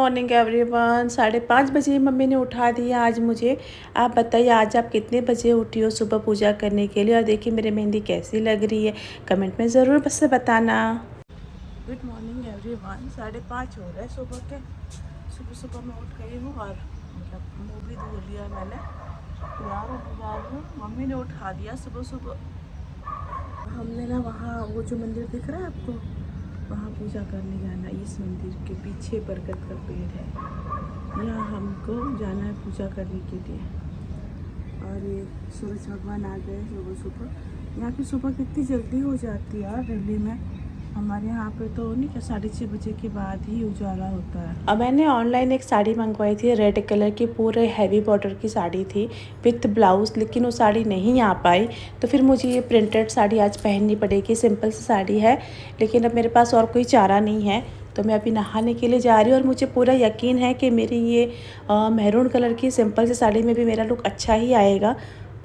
Morning everyone. 5:30 बजे mummy ने उठा दिया आज मुझे। आप बताइए आज आप कितने बजे उठी हो सुबह पूजा करने के लिए। और देखिए मेरी मेहंदी कैसी लग रही है, कमेंट में ज़रूर बस से बताना। Good morning everyone. 5:30 हो रहे हैं सुबह के। सुबह सुबह मैं उठ गई हूँ और मतलब मुँह भी धो लिया मैंने। तैयार हो जा रही हूँ, मम्मी ने उठा दिया सुबह सुबह। हमने ना वहाँ वो जो मंदिर दिख रहा है आपको, वहाँ पूजा करने जाना। इस मंदिर के पीछे बरगद का पेड़ है, यहाँ हमको जाना है पूजा करने के लिए। और ये सूरज भगवान आ गए सुबह सुबह। यहाँ की सुबह कितनी जल्दी हो जाती है यार दिल्ली में। हमारे यहाँ पे तो नहीं क्या 6:30 बजे के बाद ही उजाला होता है। अब मैंने ऑनलाइन एक साड़ी मंगवाई थी, रेड कलर की पूरे हैवी बॉर्डर की साड़ी थी विथ ब्लाउज, लेकिन वो साड़ी नहीं आ पाई। तो फिर मुझे ये प्रिंटेड साड़ी आज पहननी पड़ेगी। सिंपल सी साड़ी है लेकिन अब मेरे पास और कोई चारा नहीं है, तो मैं अभी नहाने के लिए जा रही हूँ। और मुझे पूरा यकीन है कि मेरी ये मैरून कलर की सिंपल सी साड़ी में भी मेरा लुक अच्छा ही आएगा,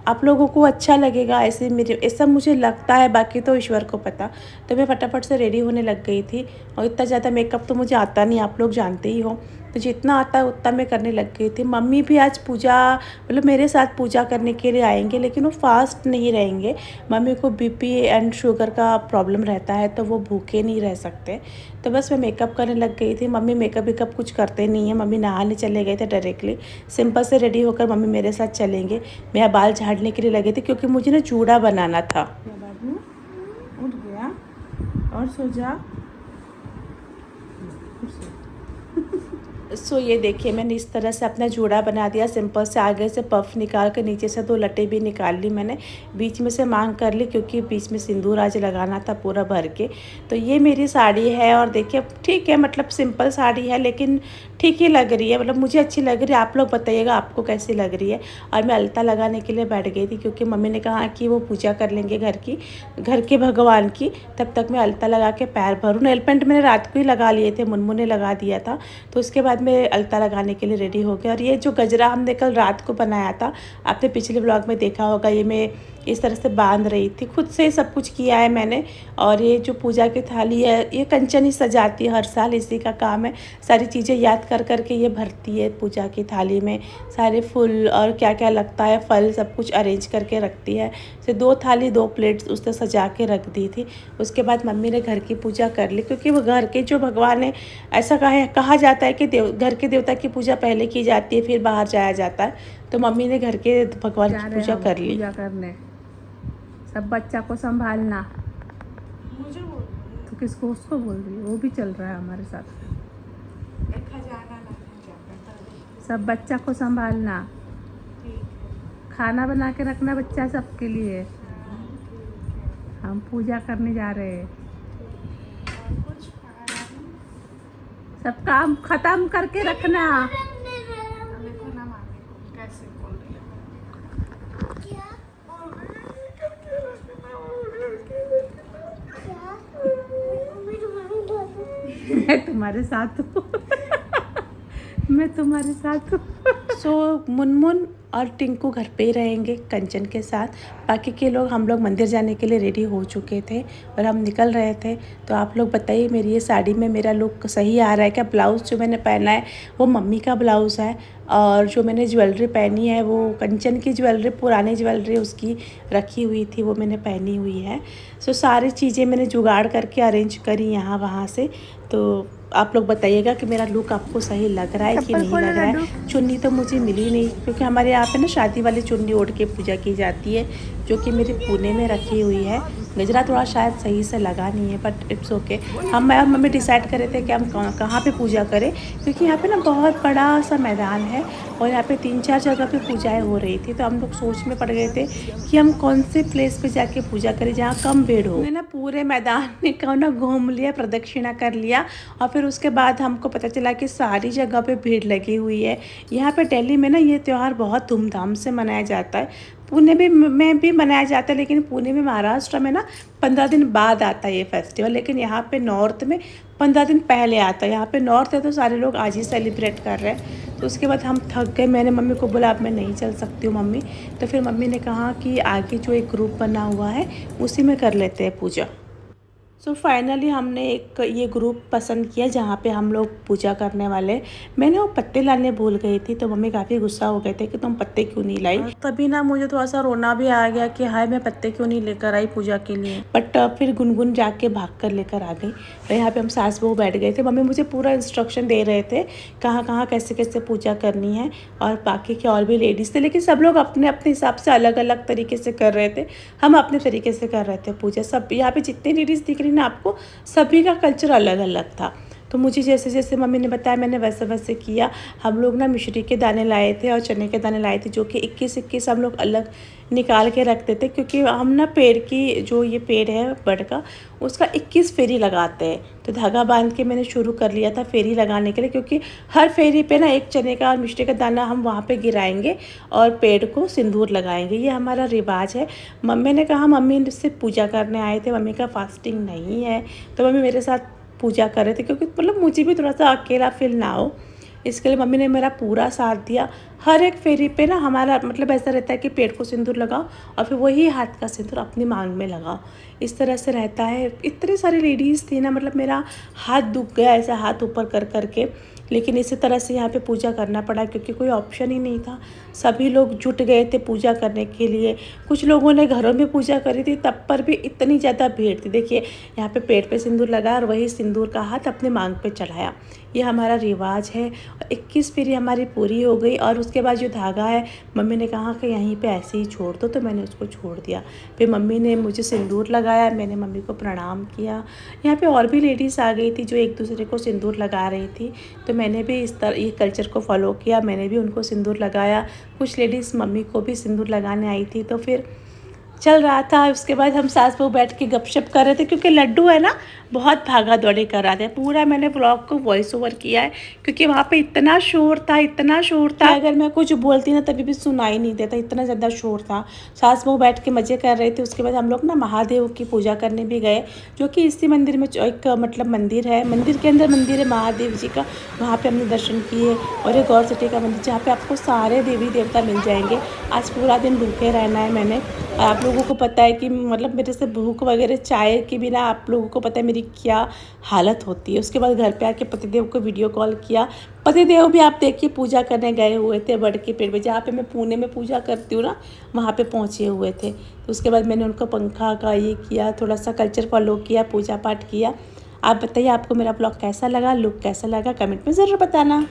आप लोगों को अच्छा लगेगा। ऐसे मेरे ऐसा मुझे लगता है, बाकी तो ईश्वर को पता। तो मैं फटाफट से रेडी होने लग गई थी। और इतना ज़्यादा मेकअप तो मुझे आता नहीं, आप लोग जानते ही हो। तो जितना आता है उतना मैं करने लग गई थी। मम्मी भी आज पूजा मतलब मेरे साथ पूजा करने के लिए आएंगे, लेकिन वो फास्ट नहीं रहेंगे। मम्मी को बीपी एंड शुगर का प्रॉब्लम रहता है, तो वो भूखे नहीं रह सकते। तो बस मैं मेकअप करने लग गई थी। मम्मी मेकअप वेकअप कुछ करते नहीं है, मम्मी नहाने चले गए थे डायरेक्टली। सिंपल से रेडी होकर मम्मी मेरे साथ चलेंगे। मैं बाल झाड़ने के लिए लगे थे क्योंकि मुझे ना चूड़ा बनाना था। बाबू उठ गया और सो जा। सो ये देखिए मैंने इस तरह से अपना जूड़ा बना दिया। सिंपल से आगे से पफ निकाल कर नीचे से 2 लटे भी निकाल ली मैंने, बीच में से मांग कर ली क्योंकि बीच में सिंदूर आज लगाना था पूरा भर के। तो ये मेरी साड़ी है और देखिए ठीक है, मतलब सिंपल साड़ी है लेकिन ठीक ही लग रही है, मतलब मुझे अच्छी लग रही है। आप लोग बताइएगा आपको कैसी लग रही है। और मैं अलता लगाने के लिए बैठ गई थी क्योंकि मम्मी ने कहा कि वो पूजा कर लेंगे घर के भगवान की, तब तक मैं अलता लगा के पैर भरूँ। नेल पेंट मैंने रात को ही लगा लिए थे, मुनमुन ने लगा दिया था। तो उसके बाद मैं अलता लगाने के लिए रेडी हो गया। और ये जो गजरा हमने कल रात को बनाया था, आपने पिछले ब्लॉग में देखा होगा, ये मैं इस तरह से बांध रही थी, खुद से सब कुछ किया है मैंने। और ये जो पूजा की थाली है ये कंचन ही सजाती है, हर साल इसी का काम है। सारी चीज़ें याद कर कर के ये भरती है पूजा की थाली में, सारे फूल और क्या क्या लगता है फल सब कुछ अरेंज करके रखती है। से 2 थाली 2 प्लेट्स उसने सजा के रख दी थी। उसके बाद मम्मी ने घर की पूजा कर ली क्योंकि वो घर के जो भगवान है, ऐसा कहा जाता है कि घर के देवता की पूजा पहले की जाती है फिर बाहर जाया जाता है। तो मम्मी ने घर के भगवान की पूजा कर ली। पूजा करने सब बच्चा को संभालना। मुझे तो किसको? उसको बोल रही है, वो भी चल रहा है हमारे साथ। सब बच्चा को संभालना, खाना बना के रखना बच्चा सबके लिए। हम पूजा करने जा रहे हैं, सब काम खत्म करके रखना। मैं तुम्हारे साथ हूँ मैं तुम्हारे साथ हूँ। सो मुनमुन और टिंकू घर पे ही रहेंगे कंचन के साथ। बाकी के लोग हम लोग मंदिर जाने के लिए रेडी हो चुके थे और हम निकल रहे थे। तो आप लोग बताइए मेरी ये साड़ी में मेरा लुक सही आ रहा है क्या? ब्लाउज़ जो मैंने पहना है वो मम्मी का ब्लाउज़ है, और जो मैंने ज्वेलरी पहनी है वो कंचन की ज्वेलरी, पुरानी ज्वेलरी उसकी रखी हुई थी, वो मैंने पहनी हुई है। सो सारी चीज़ें मैंने जुगाड़ करके अरेंज करी यहाँ वहाँ से। तो आप लोग बताइएगा कि मेरा लुक आपको सही लग रहा है कि नहीं लग रहा है। चुन्नी तो मुझे मिली नहीं क्योंकि हमारे यहाँ पे ना शादी वाली चुन्नी ओढ़ के पूजा की जाती है, जो कि मेरी पुणे में रखी हुई है। गजरा थोड़ा शायद सही से लगा नहीं है बट इट्स ओके। मैं और मम्मी डिसाइड कर रहे थे कि हम कहाँ पे पूजा करें, क्योंकि यहाँ पे ना बहुत बड़ा सा मैदान है और यहाँ पे 3-4 जगह पे पूजाएं हो रही थी। तो हम लोग सोच में पड़ गए थे कि हम कौन से प्लेस पे जाके पूजा करें जहाँ कम भीड़ हो। मैंने पूरे मैदान में क्यों ना घूम लिया, प्रदक्षिणा कर लिया। और फिर उसके बाद हमको पता चला कि सारी जगह पे भीड़ लगी हुई है। यहाँ पे दिल्ली में ना ये त्यौहार बहुत धूमधाम से मनाया जाता है। पुणे में भी मनाया जाता है, लेकिन पुणे में महाराष्ट्र में ना 15 दिन बाद आता है ये फेस्टिवल, लेकिन यहाँ पे नॉर्थ में 15 दिन पहले आता है। यहाँ पे नॉर्थ है तो सारे लोग आज ही सेलिब्रेट कर रहे हैं। तो उसके बाद हम थक गए, मैंने मम्मी को बोला अब मैं नहीं चल सकती हूँ मम्मी। तो फिर मम्मी ने कहा कि आगे जो एक ग्रुप बना हुआ है उसी में कर लेते हैं पूजा। सो फाइनली हमने एक ये ग्रुप पसंद किया जहाँ पे हम लोग पूजा करने वाले। मैंने वो पत्ते लाने भूल गई थी, तो मम्मी काफ़ी गुस्सा हो गए थे कि तुम पत्ते क्यों नहीं लाई। तभी ना मुझे थोड़ा सा रोना भी आ गया कि हाय मैं पत्ते क्यों नहीं लेकर आई पूजा के लिए। बट फिर गुनगुन जाके भाग कर लेकर आ गई। और यहाँ पे हम सास बहू बैठ गए थे। मम्मी मुझे पूरा इंस्ट्रक्शन दे रहे थे कहाँ कहाँ कैसे कैसे पूजा करनी है, और बाकी के और भी लेडीज़ थे, लेकिन सब लोग अपने अपने हिसाब से अलग अलग तरीके से कर रहे थे। हम अपने तरीके से कर रहे थे पूजा। सब यहाँ पे जितनी लेडीज़ दिख रही ना आपको, सभी का कल्चर अलग अलग था। तो मुझे जैसे जैसे मम्मी ने बताया मैंने वैसे वैसे किया। हम लोग ना मिश्री के दाने लाए थे और चने के दाने लाए थे, जो कि 21 हम लोग अलग निकाल के रखते थे, क्योंकि हम ना पेड़ की जो ये पेड़ है बड़ का, उसका 21 फेरी लगाते हैं। तो धागा बांध के मैंने शुरू कर लिया था फेरी लगाने के लिए, क्योंकि हर फेरी पे ना एक चने का और मिश्री का दाना हम वहाँ पे गिराएंगे और पेड़ को सिंदूर लगाएंगे। ये हमारा रिवाज है। मम्मी ने कहा, मम्मी से पूजा करने आए थे, मम्मी का फास्टिंग नहीं है, तो मम्मी मेरे साथ पूजा कर रहे थे, क्योंकि मतलब मुझे भी थोड़ा सा अकेला फील ना हो, इसके लिए मम्मी ने मेरा पूरा साथ दिया। हर एक फेरी पे ना हमारा मतलब ऐसा रहता है कि पेड़ को सिंदूर लगाओ और फिर वही हाथ का सिंदूर अपनी मांग में लगाओ, इस तरह से रहता है। इतनी सारी लेडीज़ थी ना, मतलब मेरा हाथ दुख गया ऐसा हाथ ऊपर कर करके। लेकिन इसी तरह से यहाँ पे पूजा करना पड़ा, क्योंकि कोई ऑप्शन ही नहीं था। सभी लोग जुट गए थे पूजा करने के लिए। कुछ लोगों ने घरों में पूजा करी थी, तब पर भी इतनी ज़्यादा भीड़ थी। देखिए यहाँ पे पेड़ पे सिंदूर लगा और वही सिंदूर का हाथ अपने मांग पे चढ़ाया। ये हमारा रिवाज है। 21 फेरी हमारी पूरी हो गई, और उसके बाद जो धागा है मम्मी ने कहा कि यहीं पे ऐसे ही छोड़ दो, तो मैंने उसको छोड़ दिया। फिर मम्मी ने मुझे सिंदूर लगाया, मैंने मम्मी को प्रणाम किया। यहाँ पे और भी लेडीज़ आ गई थी जो एक दूसरे को सिंदूर लगा रही थी, तो मैंने भी इस तरह ये कल्चर को फॉलो किया, मैंने भी उनको सिंदूर लगाया। कुछ लेडीज़ मम्मी को भी सिंदूर लगाने आई थी, तो फिर चल रहा था। उसके बाद हम सास बहू बैठ के गपशप कर रहे थे, क्योंकि लड्डू है ना बहुत भागा दौड़ी कर रहा था। पूरा मैंने ब्लॉग को वॉइस ओवर किया है, क्योंकि वहाँ पे इतना शोर था, इतना शोर था, अगर मैं कुछ बोलती ना तभी भी सुनाई नहीं देता, इतना ज़्यादा शोर था। सास बहू बैठ के मज़े कर रहे थे। उसके बाद हम लोग ना महादेव की पूजा करने भी गए, जो कि इसी मंदिर में एक मतलब मंदिर है, मंदिर के अंदर मंदिर है महादेव जी का, वहाँ पर हमने दर्शन किए। और एक गौर सिटी का मंदिर जहाँ पर आपको सारे देवी देवता मिल जाएंगे। आज पूरा दिन भूखे रहना है मैंने। आप लोगों को पता है कि मतलब मेरे से भूख वगैरह चाय के बिना आप लोगों को पता है मेरी क्या हालत होती है। उसके बाद घर पे आके पतिदेव को वीडियो कॉल किया। पतिदेव भी आप देखिए पूजा करने गए हुए थे बड़ के पेड़ पे, जहाँ पे मैं पुणे में पूजा करती हूँ ना, वहाँ पे पहुँचे हुए थे। तो उसके बाद मैंने उनको पंखा का ये किया, थोड़ा सा कल्चर फॉलो किया, पूजा पाठ किया। आप बताइए आपको मेरा ब्लॉग कैसा लगा, लुक कैसा लगा, कमेंट में ज़रूर बताना।